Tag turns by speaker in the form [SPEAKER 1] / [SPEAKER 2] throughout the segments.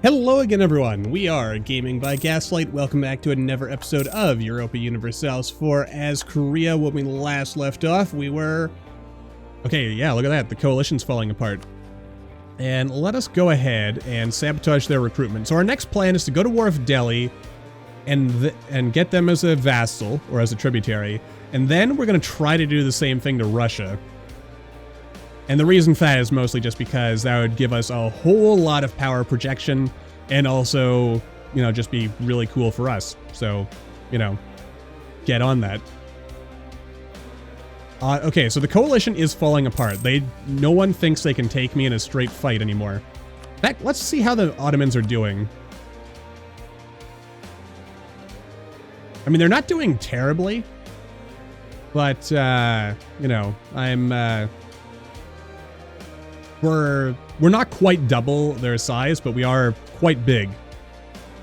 [SPEAKER 1] Hello again, everyone. We are Gaming by Gaslight. Welcome back to another episode of Europa Universalis IV. As Korea, when we last left off, we were... Okay, yeah, look at that. The coalition's falling apart. And let us go ahead and sabotage their recruitment. So our next plan is to go to war with Delhi and get them as a vassal, or as a tributary. And then we're going to try to do the same thing to Russia. And the reason for that is mostly just because that would give us a whole lot of power projection and also, you know, just be really cool for us. So, you know, get on that. Okay, so the coalition is falling apart. No one thinks they can take me in a straight fight anymore. In fact, let's see how the Ottomans are doing. I mean, they're not doing terribly, but, you know, We're not quite double their size, but we are quite big.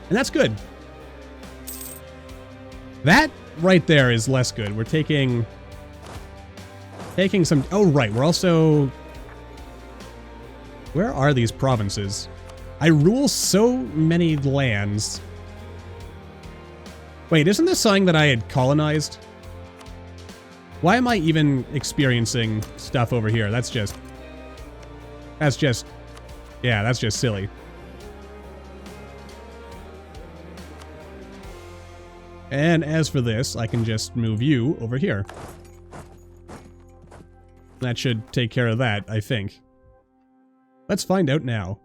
[SPEAKER 1] And that's good. That right there is less good. We're taking some... Oh, right. We're also... Where are these provinces? I rule so many lands. Wait, isn't this something that I had colonized? Why am I even experiencing stuff over here? That's just silly. And as for this, I can just move you over here. That should take care of that, I think. Let's find out now.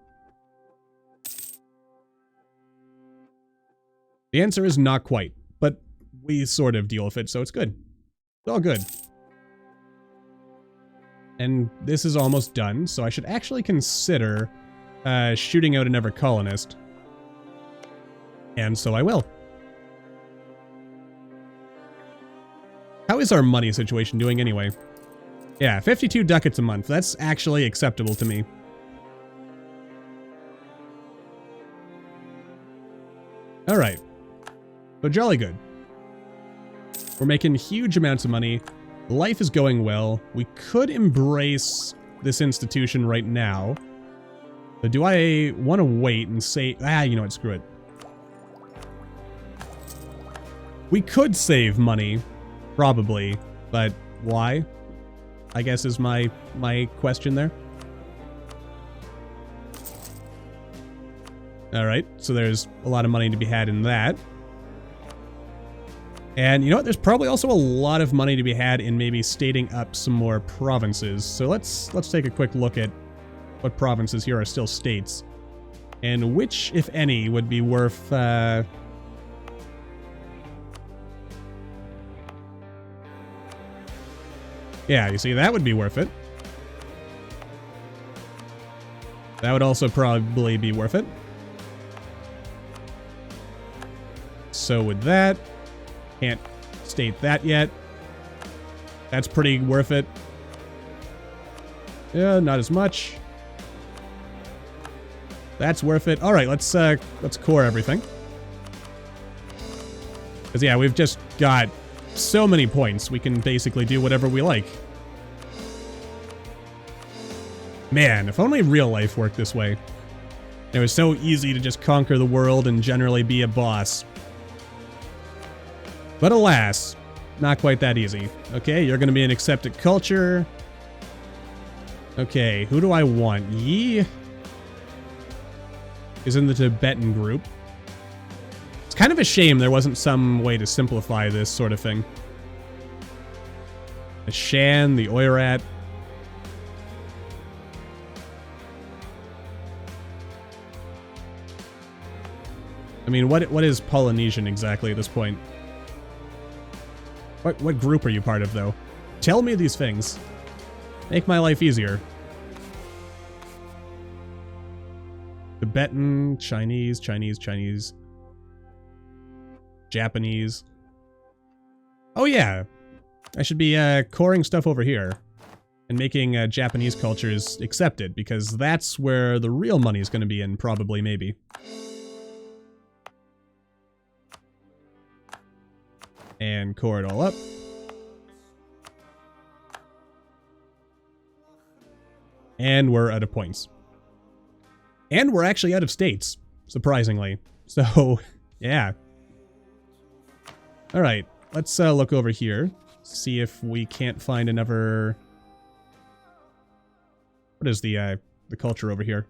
[SPEAKER 1] The answer is not quite, but we sort of deal with it, so it's good. It's all good. And this is almost done, so I should actually consider shooting out another colonist. And so I will. How is our money situation doing anyway? Yeah, 52 ducats a month. That's actually acceptable to me. Alright. So jolly good. We're making huge amounts of money. Life is going well. We could embrace this institution right now. But do I want to wait and say... you know what, screw it. We could save money, probably, but why? I guess is my question there. Alright, so there's a lot of money to be had in that. And you know what? There's probably also a lot of money to be had in maybe stating up some more provinces. So let's take a quick look at what provinces here are still states. And which, if any, would be worth... Yeah, you see, that would be worth it. That would also probably be worth it. So would that. Can't state that yet. That's pretty worth it. Yeah, not as much. That's worth it. All right, let's core everything. Because yeah, we've just got so many points. We can basically do whatever we like. Man, if only real life worked this way. It was so easy to just conquer the world and generally be a boss. But alas, not quite that easy. Okay, you're going to be an accepted culture. Okay, who do I want? Yi is in the Tibetan group. It's kind of a shame there wasn't some way to simplify this sort of thing. The Shan, the Oirat. I mean, what is Polynesian exactly at this point? What group are you part of, though? Tell me these things. Make my life easier. Tibetan, Chinese. Japanese. Oh yeah. I should be coring stuff over here. And making Japanese cultures accepted, because that's where the real money is going to be in, probably, maybe. And core it all up. And we're out of points. And we're actually out of states. surprisingly. So, yeah. All right, let's look over here, see if we can't find another... What is the culture over here?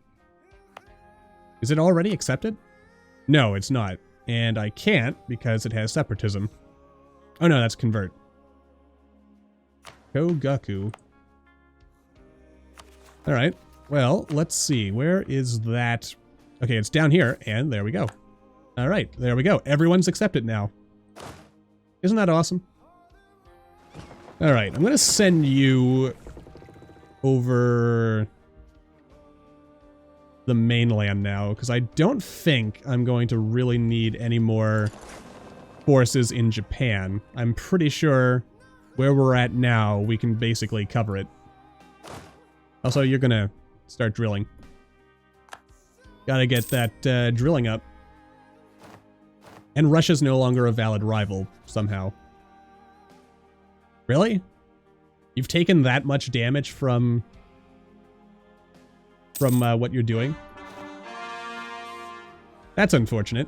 [SPEAKER 1] Is it already accepted? No, it's not. And I can't because it has separatism. Oh no, that's convert. Kogaku. Alright, well, let's see. Where is that? Okay, it's down here, and there we go. Alright, there we go. Everyone's accepted now. Isn't that awesome? Alright, I'm gonna send you over the mainland now, because I don't think I'm going to really need any more forces in Japan. I'm pretty sure where we're at now, we can basically cover it. Also, you're gonna start drilling. Gotta get that drilling up. And Russia's no longer a valid rival, somehow. Really? You've taken that much damage from what you're doing? That's unfortunate.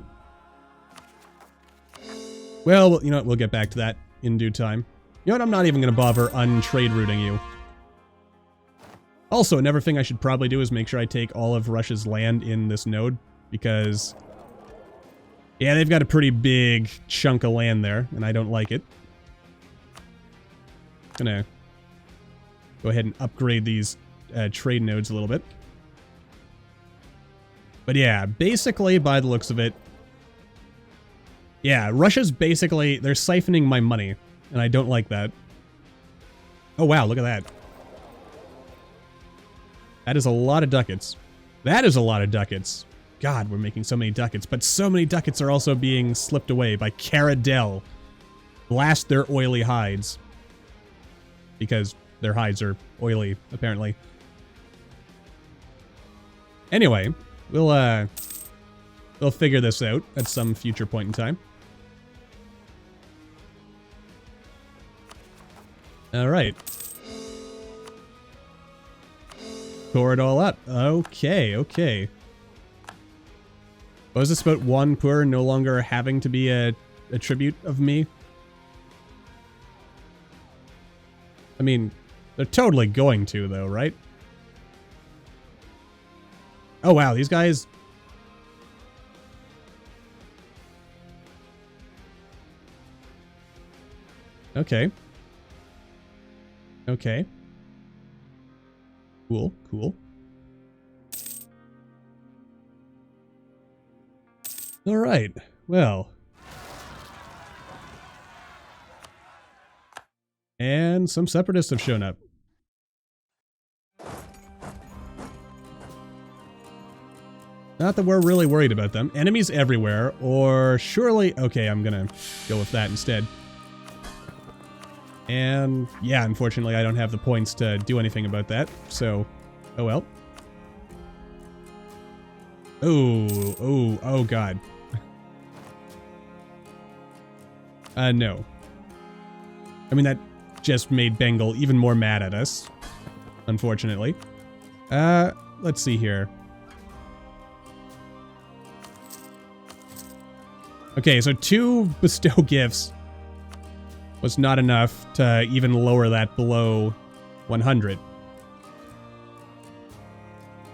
[SPEAKER 1] Well, you know what? We'll get back to that in due time. You know what? I'm not even going to bother untrade routing you. Also, another thing I should probably do is make sure I take all of Russia's land in this node, because... yeah, they've got a pretty big chunk of land there, and I don't like it. Gonna go ahead and upgrade these trade nodes a little bit. But yeah, basically, by the looks of it, yeah, Russia's basically, they're siphoning my money, and I don't like that. Oh wow, look at that. That is a lot of ducats. That is a lot of ducats. God, we're making so many ducats, but so many ducats are also being slipped away by Caradel. Blast their oily hides. Because their hides are oily, apparently. Anyway, we'll figure this out at some future point in time. Alright. Pour it all up. Okay, okay. Was this about one poor no longer having to be a tribute of me? I mean, they're totally going to, though, right? Oh, wow, these guys... Okay. Okay. Cool, cool. Alright, well. And some separatists have shown up. Not that we're really worried about them. Enemies everywhere, or surely... okay, I'm gonna go with that instead. And yeah, unfortunately I don't have the points to do anything about that, so... oh well. Oh god. No. I mean, that just made Bengal even more mad at us, unfortunately. Let's see here. Okay, so 2 bestow gifts was not enough to even lower that below 100.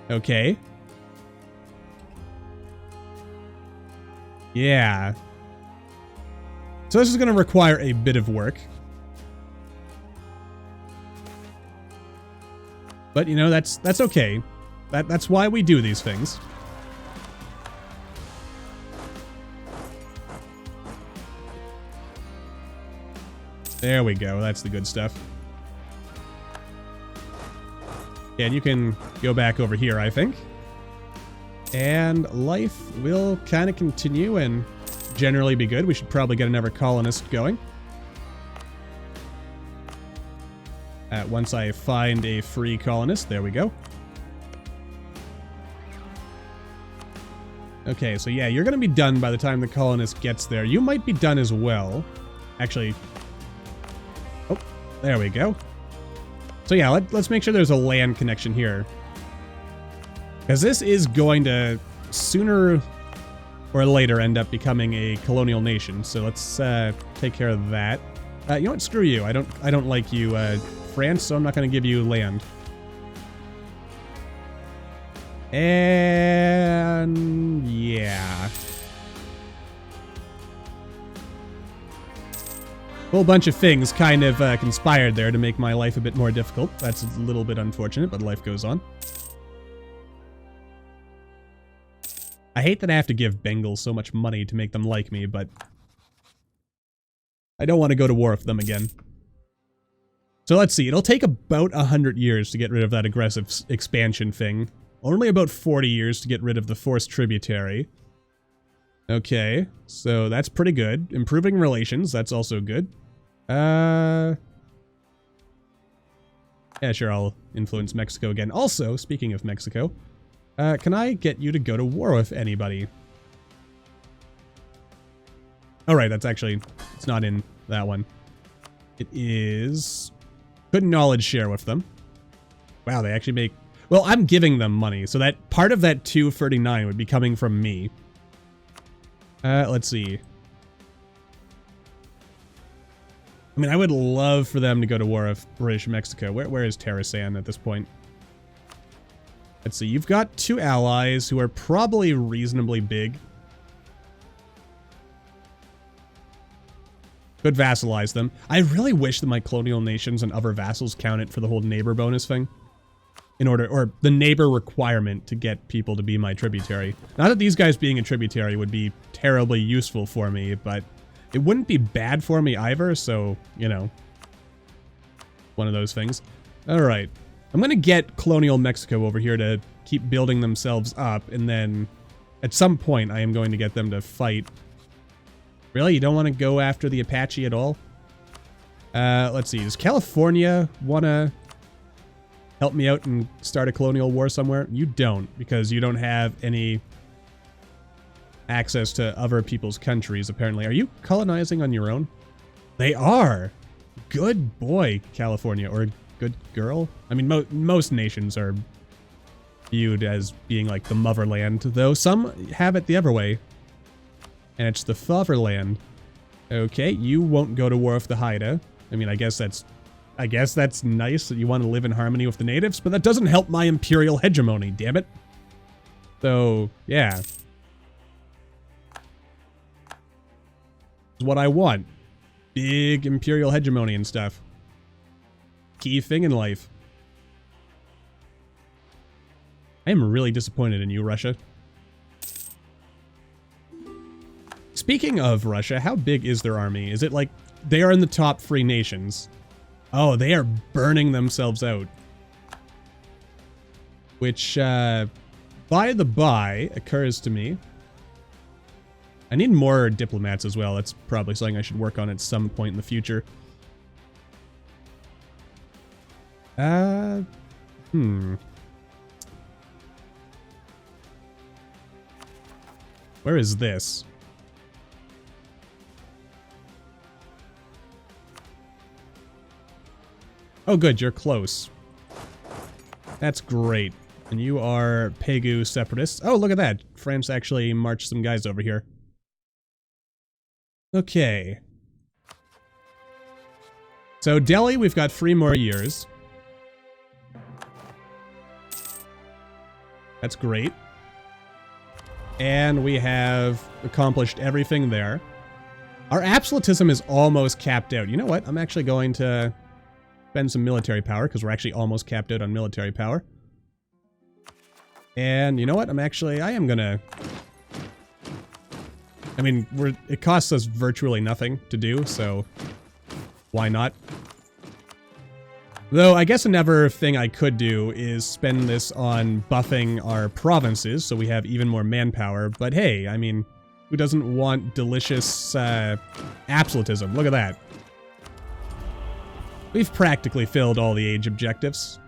[SPEAKER 1] Okay. Yeah. So this is going to require a bit of work. But, you know, that's okay. That's why we do these things. There we go. That's the good stuff. And you can go back over here, I think. And life will kind of continue and generally be good. We should probably get another colonist going. Once I find a free colonist. There we go. Okay, so yeah, you're going to be done by the time the colonist gets there. You might be done as well. Actually... oh, there we go. So yeah, let's make sure there's a land connection here. Because this is going to, sooner or later end up becoming a colonial nation. So let's take care of that. You know what? Screw you. I don't like you, France, so I'm not going to give you land. And yeah. A whole bunch of things kind of conspired there to make my life a bit more difficult. That's a little bit unfortunate, but life goes on. I hate that I have to give Bengals so much money to make them like me, but I don't want to go to war with them again. So let's see. It'll take about 100 years to get rid of that aggressive expansion thing. Only about 40 years to get rid of the forced tributary. Okay, so that's pretty good. Improving relations, that's also good. Yeah, sure, I'll influence Mexico again. Also, speaking of Mexico, can I get you to go to war with anybody? Oh, right, that's actually, it's not in that one. It is... Couldn't knowledge share with them. Wow, they actually make... Well, I'm giving them money, so that part of that 239 would be coming from me. Let's see. I mean, I would love for them to go to war with British Mexico. Where is Terrasan at this point? Let's see. You've got 2 allies who are probably reasonably big. Could vassalize them. I really wish that my colonial nations and other vassals counted for the whole neighbor bonus thing. In order, or the neighbor requirement to get people to be my tributary. Not that these guys being a tributary would be terribly useful for me, but it wouldn't be bad for me either, so, you know. One of those things. Alright. I'm gonna get colonial Mexico over here to keep building themselves up, and then at some point I am going to get them to fight. Really? You don't want to go after the Apache at all? Let's see. Does California want to help me out and start a colonial war somewhere? You don't, because you don't have any access to other people's countries, apparently. Are you colonizing on your own? They are! Good boy, California. Or good girl? I mean, most nations are viewed as being like the motherland, though some have it the other way. And it's the fatherland. Okay, you won't go to war with the Haida. I mean, I guess that's nice that you want to live in harmony with the natives, but that doesn't help my imperial hegemony, damn it. So, yeah. It's what I want. Big imperial hegemony and stuff. Key thing in life. I am really disappointed in you, Russia. Speaking of Russia, how big is their army? Is it like they are in the top 3 nations? Oh, they are burning themselves out. Which, by the by, occurs to me. I need more diplomats as well. That's probably something I should work on at some point in the future. Where is this? Oh, good, you're close. That's great. And you are Pegu separatists. Oh, look at that. France actually marched some guys over here. Okay. So Delhi, we've got 3 more years. That's great. And we have accomplished everything there. Our absolutism is almost capped out. You know what? I'm actually going to spend some military power, because we're actually almost capped out on military power. And you know what? I am gonna... I mean, it costs us virtually nothing to do, so why not? Though, I guess another thing I could do is spend this on buffing our provinces, so we have even more manpower. But hey, I mean, who doesn't want delicious absolutism? Look at that. We've practically filled all the age objectives.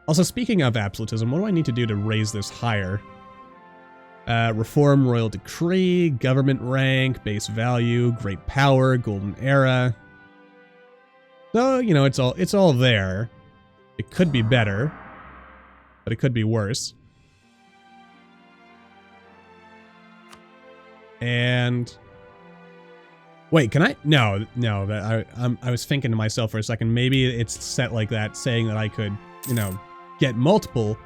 [SPEAKER 1] Also, speaking of absolutism, what do I need to do to raise this higher? Reform royal decree, government rank, base value, great power, golden era. So, you know, it's all there. It could be better, but it could be worse. And wait, can I? No, that I was thinking to myself for a second. Maybe it's set like that, saying that I could, you know, get multiple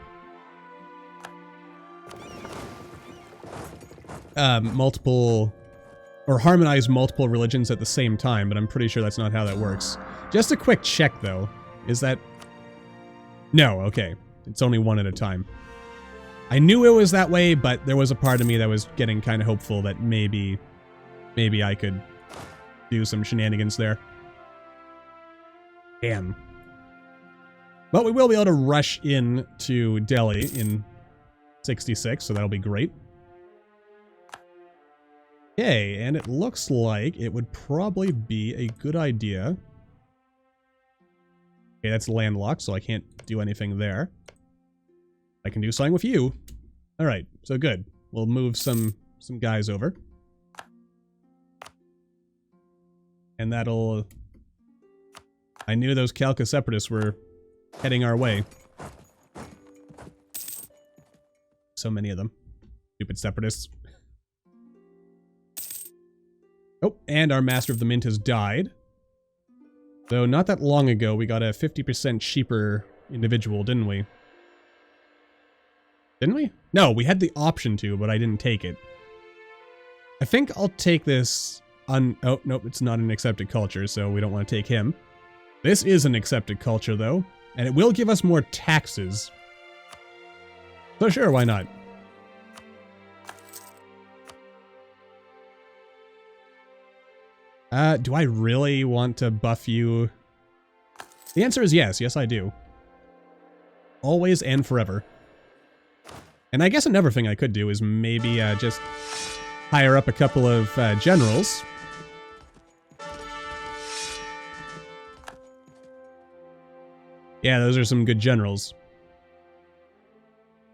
[SPEAKER 1] or harmonize multiple religions at the same time, but I'm pretty sure that's not how that works. Just a quick check though. Is that... No, okay. It's only one at a time. I knew it was that way, but there was a part of me that was getting kind of hopeful that maybe I could do some shenanigans there. Damn. But we will be able to rush in to Delhi in 66, so that'll be great. Okay, and it looks like it would probably be a good idea. Okay, that's landlocked, so I can't do anything there. I can do something with you. Alright, so good. We'll move some guys over. And that'll... I knew those Khalkha separatists were heading our way. So many of them. Stupid separatists. Oh, and our Master of the Mint has died. Though not that long ago, we got a 50% cheaper individual, didn't we? Didn't we? No, we had the option to, but I didn't take it. I think I'll take this on... Oh, nope, it's not an accepted culture, so we don't want to take him. This is an accepted culture, though, and it will give us more taxes. So sure, why not? Do I really want to buff you? The answer is yes. Yes, I do. Always and forever. And I guess another thing I could do is maybe just hire up a couple of generals. Yeah, those are some good generals.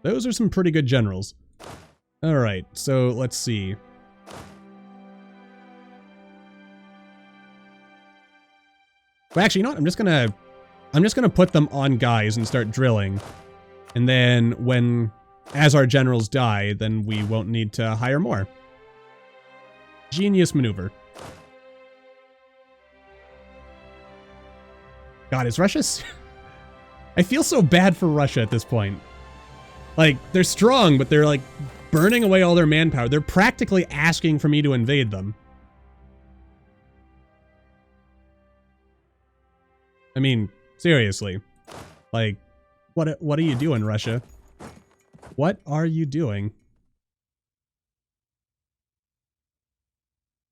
[SPEAKER 1] Those are some pretty good generals. Alright, so let's see. Well, actually, you know what? I'm just gonna put them on guys and start drilling. And then as our generals die, then we won't need to hire more. Genius maneuver. God, is Russia... I feel so bad for Russia at this point. Like, they're strong, but they're like burning away all their manpower. They're practically asking for me to invade them. I mean, seriously. Like, what are you doing, Russia? What are you doing?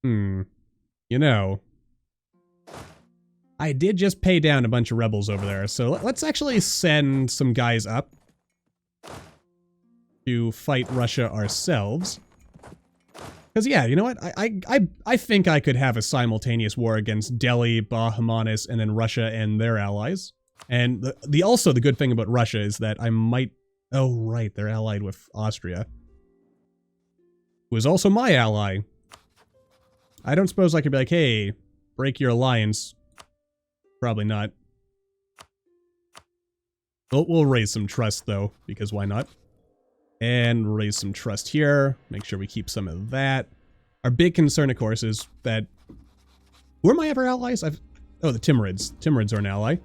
[SPEAKER 1] You know, I did just pay down a bunch of rebels over there, so let's actually send some guys up to fight Russia ourselves. Because, yeah, you know what? I think I could have a simultaneous war against Delhi, Bahmanis, and then Russia and their allies. And also the good thing about Russia is that I might... Oh, right, they're allied with Austria. Who is also my ally. I don't suppose I could be like, hey, break your alliance. Probably not. We'll raise some trust, though, because why not? And raise some trust here. Make sure we keep some of that. Our big concern, of course, is that... Who are my other allies? Oh, the Timurids. Timurids are an ally.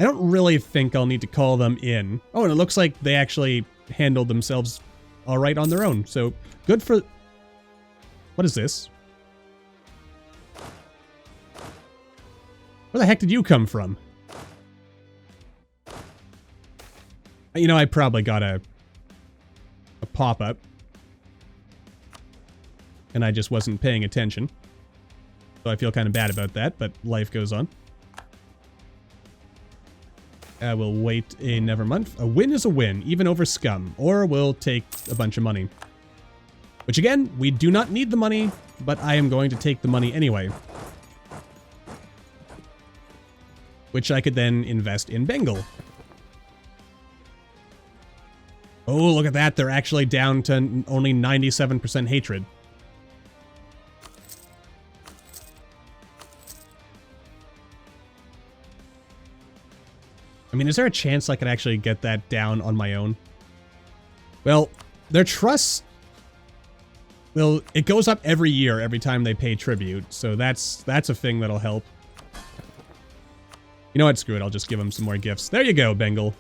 [SPEAKER 1] I don't really think I'll need to call them in. Oh, and it looks like they actually handled themselves all right on their own. So, good for... What is this? Where the heck did you come from? You know, I probably got a pop-up. And I just wasn't paying attention. So I feel kind of bad about that, but life goes on. We'll wait another month. A win is a win, even over scum. Or we'll take a bunch of money. Which again, we do not need the money, but I am going to take the money anyway. Which I could then invest in Bengal. Oh, look at that. They're actually down to only 97% hatred. I mean, is there a chance I could actually get that down on my own? Well, their trust Well, it goes up every year every time they pay tribute, so that's a thing that'll help. You know what? Screw it. I'll just give them some more gifts. There you go, Bengal.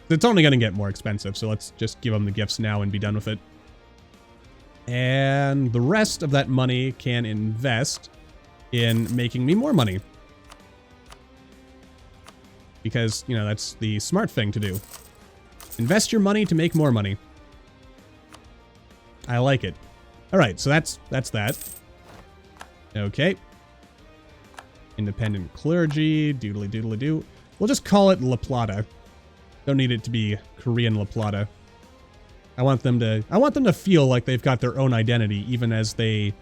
[SPEAKER 1] It's only going to get more expensive, so let's just give them the gifts now and be done with it. And the rest of that money can invest in making me more money. Because, you know, that's the smart thing to do. Invest your money to make more money. I like it. Alright, so that's that. Okay. Independent clergy, doodly doodly doo. We'll just call it La Plata. Don't need it to be Korean La Plata. I want them to feel like they've got their own identity, even as they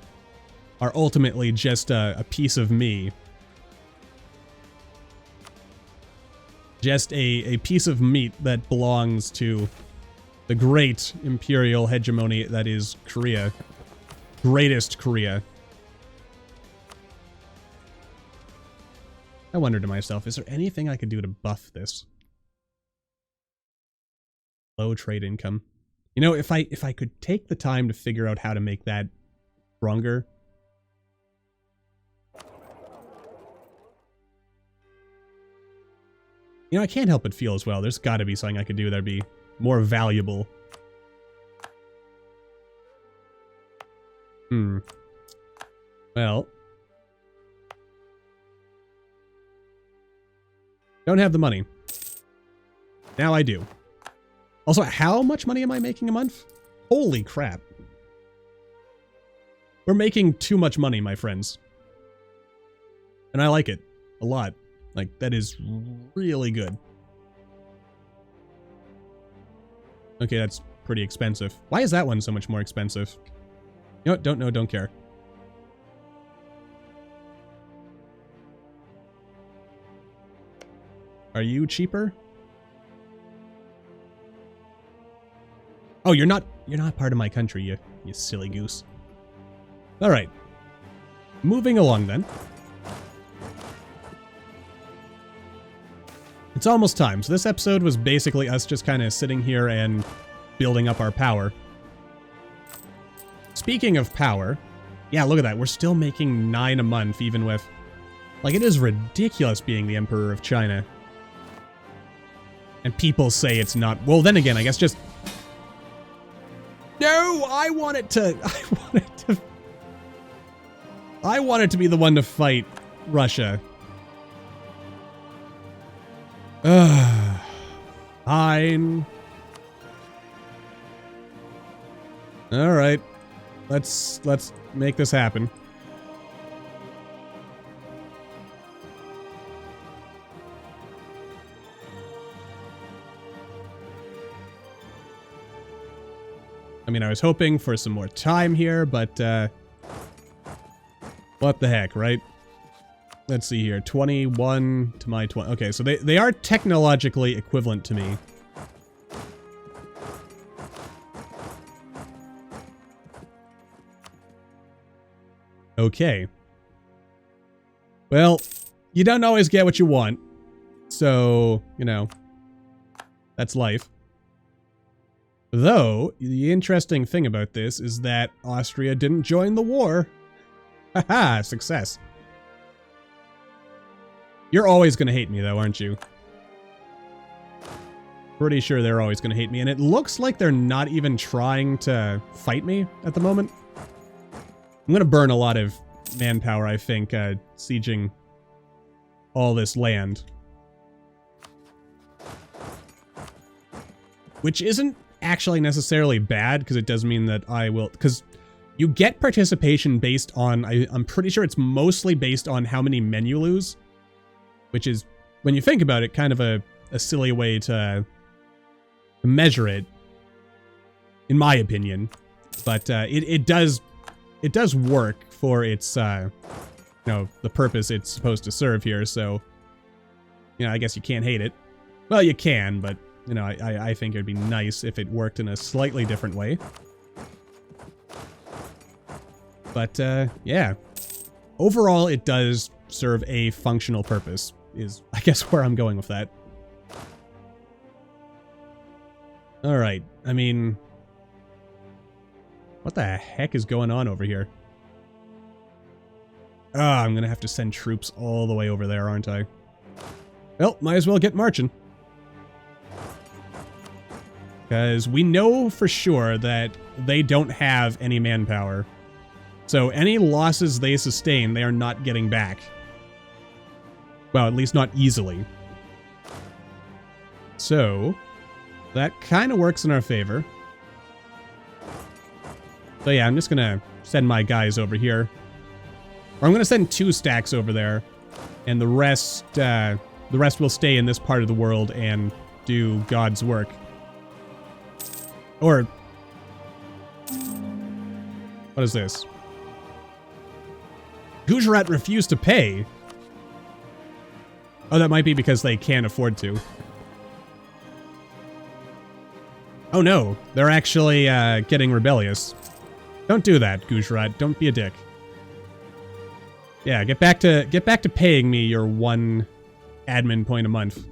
[SPEAKER 1] are ultimately just a piece of me. Just a piece of meat that belongs to the great imperial hegemony that is Korea. Greatest Korea. I wonder to myself, is there anything I could do to buff this? Low trade income. You know, if I could take the time to figure out how to make that stronger. You know, I can't help but feel as well. There's got to be something I could do that'd be more valuable. Well. Don't have the money. Now I do. Also, how much money am I making a month? Holy crap. We're making too much money, my friends. And I like it a lot. Like, that is really good. Okay, that's pretty expensive. Why is that one so much more expensive? You know what? Don't know, don't care. Are you cheaper? Oh, you're not part of my country, you silly goose. All right. Moving along then. It's almost time. So this episode was basically us just kind of sitting here and building up our power. Speaking of power, yeah, look at that. We're still making 9 a month, even with... Like, it is ridiculous being the Emperor of China. And people say it's not... Well, then again, I guess just... No, I want it to be the one to fight Russia. Fine. All right. Let's make this happen. I mean, I was hoping for some more time here, but, what the heck, right? Let's see here. 21 to my 20. Okay, so they are technologically equivalent to me. Okay. Well, you don't always get what you want. So, you know, that's life. Though, the interesting thing about this is that Austria didn't join the war. Haha, success. You're always going to hate me, though, aren't you? Pretty sure they're always going to hate me, and it looks like they're not even trying to fight me at the moment. I'm going to burn a lot of manpower, I think, sieging all this land. Which isn't actually necessarily bad, because it does mean that I will... Because you get participation based on... I'm pretty sure it's mostly based on how many men you lose. Which is, when you think about it, kind of a silly way to measure it, in my opinion. But it does work for its, you know, the purpose it's supposed to serve here. So, you know, I guess you can't hate it. Well, you can, but, you know, I think it'd be nice if it worked in a slightly different way. But, yeah. Overall, it does serve a functional purpose, is, I guess, where I'm going with that. Alright, I mean... What the heck is going on over here? Ah, I'm gonna have to send troops all the way over there, aren't I? Well, might as well get marching. Because we know for sure that they don't have any manpower. So any losses they sustain, they are not getting back. Well, at least not easily. So, that kind of works in our favor. So yeah, I'm just gonna send my guys over here. Or I'm gonna send 2 stacks over there. And the rest will stay in this part of the world and do God's work. Or... what is this? Gujarat refused to pay. Oh, that might be because they can't afford to. Oh no, they're actually getting rebellious. Don't do that, Gujarat. Don't be a dick. Yeah, get back to paying me your 1 admin point a month. Is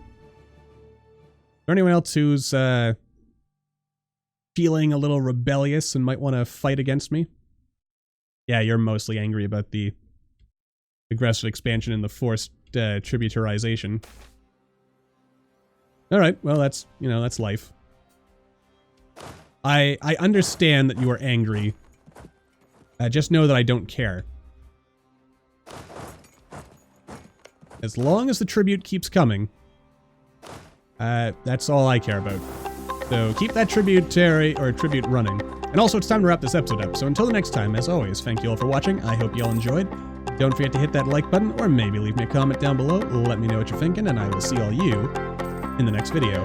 [SPEAKER 1] there anyone else who's feeling a little rebellious and might want to fight against me? Yeah, you're mostly angry about the aggressive expansion and the forced tributarization. Alright, well that's, you know, that's life. I understand that you are angry. Just know that I don't care. As long as the tribute keeps coming, that's all I care about. So keep that tribute running. And also, it's time to wrap this episode up. So until the next time, as always, thank you all for watching. I hope you all enjoyed. Don't forget to hit that like button, or maybe leave me a comment down below. Let me know what you're thinking, and I will see all you in the next video.